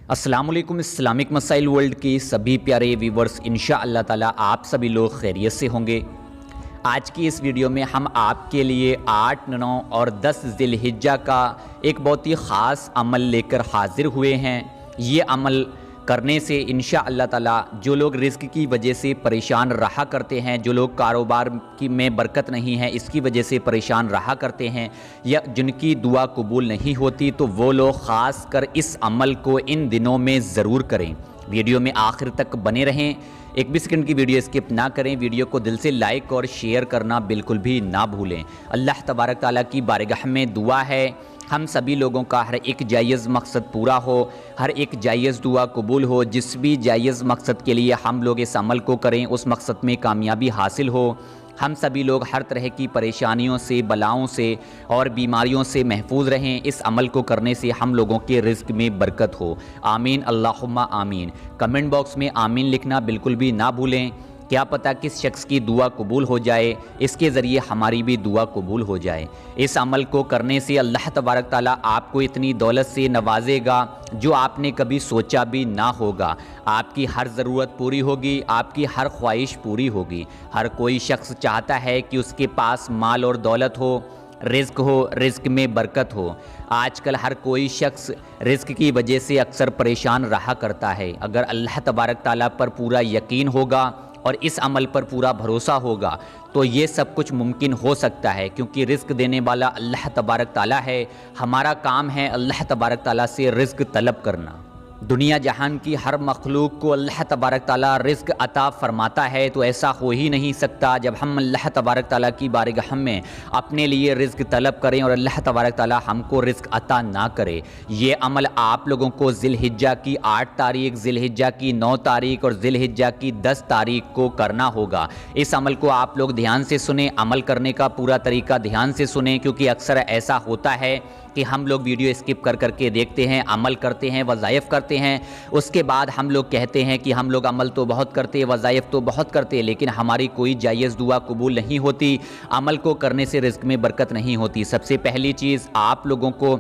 अस्सलामुअलैकुम। इस्लामिक मसाइल वर्ल्ड के सभी प्यारे व्यूवर्स, इंशाअल्लाह ताला आप सभी लोग खैरियत से होंगे। आज की इस वीडियो में हम आपके लिए 8, 9 और 10 ज़िलहिज्जा का एक बहुत ही ख़ास अमल लेकर हाजिर हुए हैं। ये अमल करने से इंशाअल्लाह ताला जो लोग रिस्क की वजह से परेशान रहा करते हैं, जो लोग कारोबार की में बरकत नहीं है इसकी वजह से परेशान रहा करते हैं, या जिनकी दुआ कबूल नहीं होती, तो वो लोग ख़ास कर इस अमल को इन दिनों में ज़रूर करें। वीडियो में आखिर तक बने रहें, एक भी सेकंड की वीडियो स्किप ना करें। वीडियो को दिल से लाइक और शेयर करना बिल्कुल भी ना भूलें। अल्लाह तबारक ताला की बारगाह में दुआ है हम सभी लोगों का हर एक जायज़ मकसद पूरा हो, हर एक जायज़ दुआ कबूल हो। जिस भी जायज़ मकसद के लिए हम लोग इस अमल को करें उस मकसद में कामयाबी हासिल हो। हम सभी लोग हर तरह की परेशानियों से, बलाओं से और बीमारियों से महफूज रहें। इस अमल को करने से हम लोगों के रिज़्क़ में बरकत हो। आमीन, अल्लाहुम्मा आमीन। कमेंट बॉक्स में आमीन लिखना बिल्कुल भी ना भूलें। क्या पता किस शख्स की दुआ कबूल हो जाए, इसके ज़रिए हमारी भी दुआ कबूल हो जाए। इस अमल को करने से अल्लाह तबारक ताला आपको इतनी दौलत से नवाजेगा जो आपने कभी सोचा भी ना होगा। आपकी हर ज़रूरत पूरी होगी, आपकी हर ख्वाहिश पूरी होगी। हर कोई शख्स चाहता है कि उसके पास माल और दौलत हो, रिज़्क हो, रिज़्क में बरकत हो। आजकल हर कोई शख्स रिज़्क की वजह से अक्सर परेशान रहा करता है। अगर अल्लाह तबारक ताला पर पूरा यकीन होगा और इस अमल पर पूरा भरोसा होगा तो ये सब कुछ मुमकिन हो सकता है, क्योंकि रिज़्क देने वाला अल्लाह तबारक ताला है। हमारा काम है अल्लाह तबारक ताला से रिज़्क तलब करना। दुनिया जहान की हर मखलूक को अल्लाह तबारक ताला रिज़्क अता फ़रमाता है, तो ऐसा हो ही नहीं सकता जब हम अल्लाह तबारक ताला की बारगाह में अपने लिए रिज़्क तलब करें और अल्लाह तबारक ताला हमको रिज़्क अता ना करे। ये अमल आप लोगों को ज़िलहिज्जा की 8 तारीख, ज़िलहिज्जा की 9 तारीख और ज़िलहिज्जा की 10 तारीख को करना होगा। इस अमल को आप लोग ध्यान से सुने, अमल करने का पूरा तरीका ध्यान से सुने, क्योंकि अक्सर ऐसा होता है कि हम लोग वीडियो स्किप कर करके देखते हैं, अमल करते हैं, वज़ाइफ करते हैं, उसके बाद हम लोग कहते हैं कि हम लोग अमल तो बहुत करते हैं, वज़ाइफ तो बहुत करते हैं, लेकिन हमारी कोई जायज़ दुआ कबूल नहीं होती। अमल को करने से रिज़्क में बरकत नहीं होती। सबसे पहली चीज़, आप लोगों को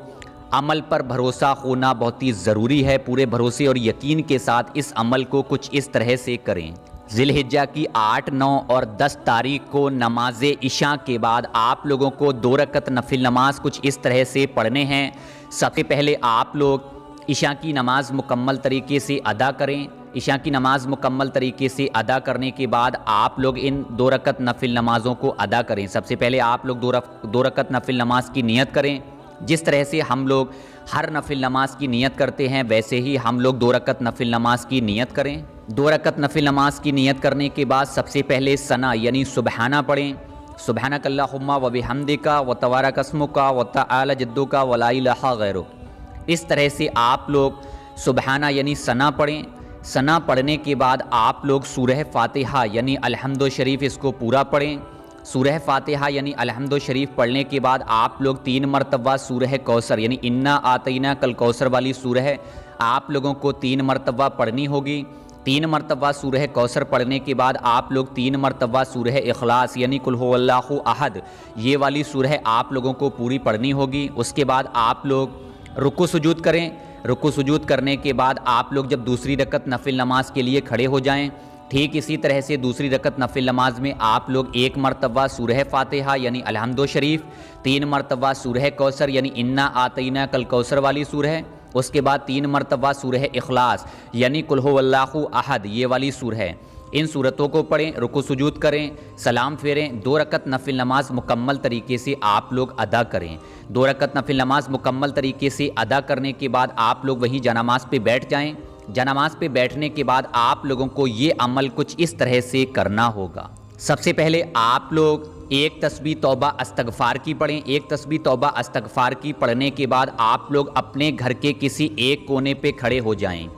अमल पर भरोसा होना बहुत ही ज़रूरी है। पूरे भरोसे और यकीन के साथ इस अमल को कुछ इस तरह से करें। ज़िलहिज्जा की 8, 9 और 10 तारीख को नमाज इशा के बाद आप लोगों को 2 रकत नफिल नमाज कुछ इस तरह से पढ़ने हैं। सबसे पहले आप लोग इशा की नमाज़ मुकम्मल तरीके से अदा करें। इशा की नमाज़ मुकम्मल तरीके से अदा करने के बाद आप लोग इन 2 रकत नफिल नमाज़ों को अदा करें। सबसे पहले आप लोग 2 रकत नफिल नमाज की नियत करें। जिस तरह से हम लोग हर नफिल नमाज की नियत करते हैं वैसे ही हम लोग 2 रकत नफिल नमाज की नियत करें। 2 रकत नफिल नमाज की नियत करने के बाद सबसे पहले सना यानी सुबहाना पढ़ें। सुबहानक अल्लाहुम्मा व बिहम्दिका व तबारक अस्मुका व तआला जद्दुका व ला इलाहा गैरुक। इस तरह से आप लोग सुबहाना यानी सना पढ़ें। सना पढ़ने के बाद आप लोग सूरह फातिहा यानी अलहम्दु शरीफ इसको पूरा पढ़ें। सूरह फातिहा यानी अलहम्दु शरीफ पढ़ने के बाद आप लोग 3 मरतबा सूरह कौसर यानी इन्ना आतईना कल कौसर वाली सूरह आप लोगों को 3 मरतबा पढ़नी होगी। 3 मरतबा सूरह कौसर पढ़ने के बाद आप लोग 3 मरतबा सूरह इखलास यानी कुल हुवल्लाहु अहद ये वाली सूरह आप लोगों को पूरी पढ़नी होगी। उसके बाद आप लोग रुकू सुजूद करें। रुकू सुजूद करने के बाद आप लोग जब दूसरी रकत नफिल नमाज के लिए खड़े हो जाएं, ठीक इसी तरह से दूसरी रकत नफिल नमाज में आप लोग 1 मरतबा सूरह फातिहा यानी अलहम्दु शरीफ, 3 मरतबा सूरह कौसर यानी इन्ना आतईना कल कौसर वाली सूरह, उसके बाद 3 मरतबा सूरह इखलास यानी कुल हुवल्लाहु अहद ये वाली सूरह। इन सूरतों को पढ़ें, रुकू सुजूद करें, सलाम फेरें। 2 रकत नफिल नमाज मुकम्मल तरीके से आप लोग अदा करें। 2 रकत नफिल नमाज मुकम्मल तरीके से अदा करने के बाद आप लोग वहीं जनामाज पे बैठ जाएं। जनामाज पे बैठने के बाद आप लोगों को ये अमल कुछ इस तरह से करना होगा। सबसे पहले आप लोग 1 तस्बीह तौबा अस्तगफार की पढ़ें। 1 तस्बीह तौबा अस्तगफार की पढ़ने के बाद आप लोग अपने घर के किसी एक कोने पे खड़े हो जाएं।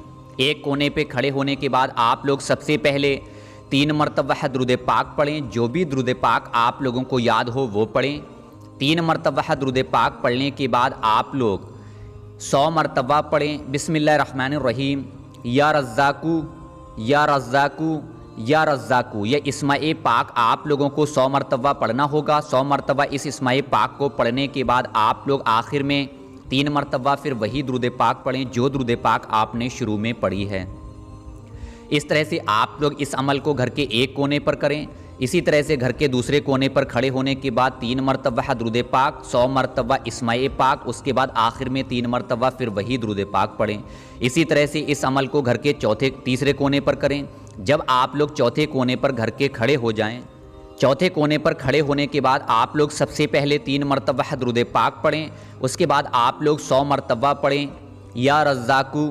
एक कोने पे खड़े होने के बाद आप लोग सबसे पहले 3 मरतबा दुरूद पाक पढ़ें। जो भी दुरूद पाक आप लोगों को याद हो वो पढ़ें। 3 मरतबा दुरूद पाक पढ़ने के बाद आप लोग 100 मरतबा पढ़ें बिस्मिल्लाहिर्रहमानिर्रहीम या रज़्ज़ाकू या रज़्ज़ाकू या रज़्ज़ाकू। यह इस्माए पाक आप लोगों को 100 मरतबा पढ़ना होगा। 100 मरतबा इस इस्माए पाक को पढ़ने के बाद आप लोग आखिर में 3 मरतबा फिर वही दुरूद पाक पढ़ें जो दुरूद पाक आपने शुरू में पढ़ी है। इस तरह से आप लोग इस अमल को घर के एक कोने पर करें। इसी तरह से घर के दूसरे कोने पर खड़े होने के बाद 3 मरतबा दुरूद पाक, 100 मरतबा इस्माए पाक, उसके बाद आखिर में 3 मरतबा फिर वही दुरूद पाक पढ़ें। इसी तरह से इस अमल को घर के तीसरे कोने पर करें। जब आप लोग चौथे कोने पर घर के खड़े हो जाएं, चौथे कोने पर खड़े होने के बाद आप लोग सबसे पहले 3 मरतबा दुरूद पाक पढ़ें। उसके बाद आप लोग 100 मरतबा पढ़ें या रज़्ज़ाकू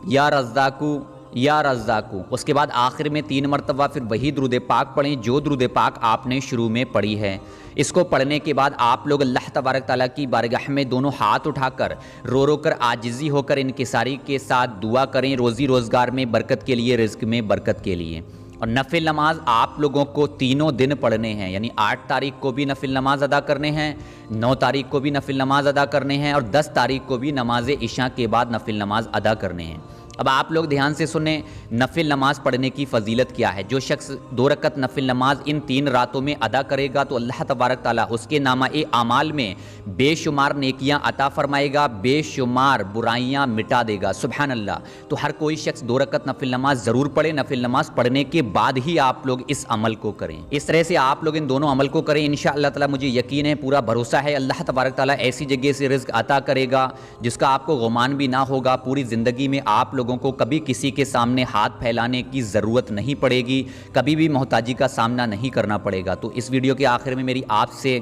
या रज़्ज़ाकू या रज़्ज़ाकू। उसके बाद आखिर में 3 मरतबा फिर वही दुरूद पाक पढ़ें जो दुरूद पाक आपने शुरू में पढ़ी है। इसको पढ़ने के बाद आप लोग अल्लाह तबारक ताला की बारगाह में दोनों हाथ उठाकर रो रो कर आजिज़ी होकर इनकिसारी के साथ दुआ करें, रोज़ी रोज़गार में बरकत के लिए, रिज़्क़ में बरकत के लिए। और नफिल नमाज आप लोगों को तीनों दिन पढ़ने हैं, यानी 8 तारीख को भी नफिल नमाज अदा करने हैं, 9 तारीख को भी नफिल नमाज अदा करने हैं और 10 तारीख को भी नमाज इशा के बाद नफिल नमाज अदा करने हैं। अब आप लोग ध्यान से सुने, नफिल नमाज पढ़ने की फ़जीलत क्या है। जो शख्स 2 रकत नफिल नमाज इन 3 रातों में अदा करेगा तो अल्लाह तबारक ताला उसके नामा-ए आमाल में बेशुमार नेकियां अता फरमाएगा, बेशुमार बुराइयां मिटा देगा। सुभान अल्लाह। तो हर कोई शख्स 2 रकत नफिल नमाज ज़रूर पढ़े। नफिल नमाज पढ़ने के बाद ही आप लोग इस अमल को करें। इस तरह से आप लोग इन दोनों अमल को करें। इंशाअल्लाह ताला मुझे यकीन है, पूरा भरोसा है, अल्लाह तबारक ताला ऐसी जगह से रिज़्क़ अता करेगा जिसका आपको गुमान भी ना होगा। पूरी ज़िंदगी में आप लोगों को कभी किसी के सामने हाथ फैलाने की ज़रूरत नहीं पड़ेगी, कभी भी मोहताजी का सामना नहीं करना पड़ेगा। तो इस वीडियो के आखिर में मेरी आपसे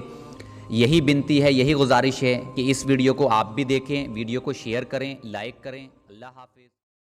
यही विनती है, यही गुजारिश है कि इस वीडियो को आप भी देखें, वीडियो को शेयर करें, लाइक करें। अल्लाह हाफ़िज़।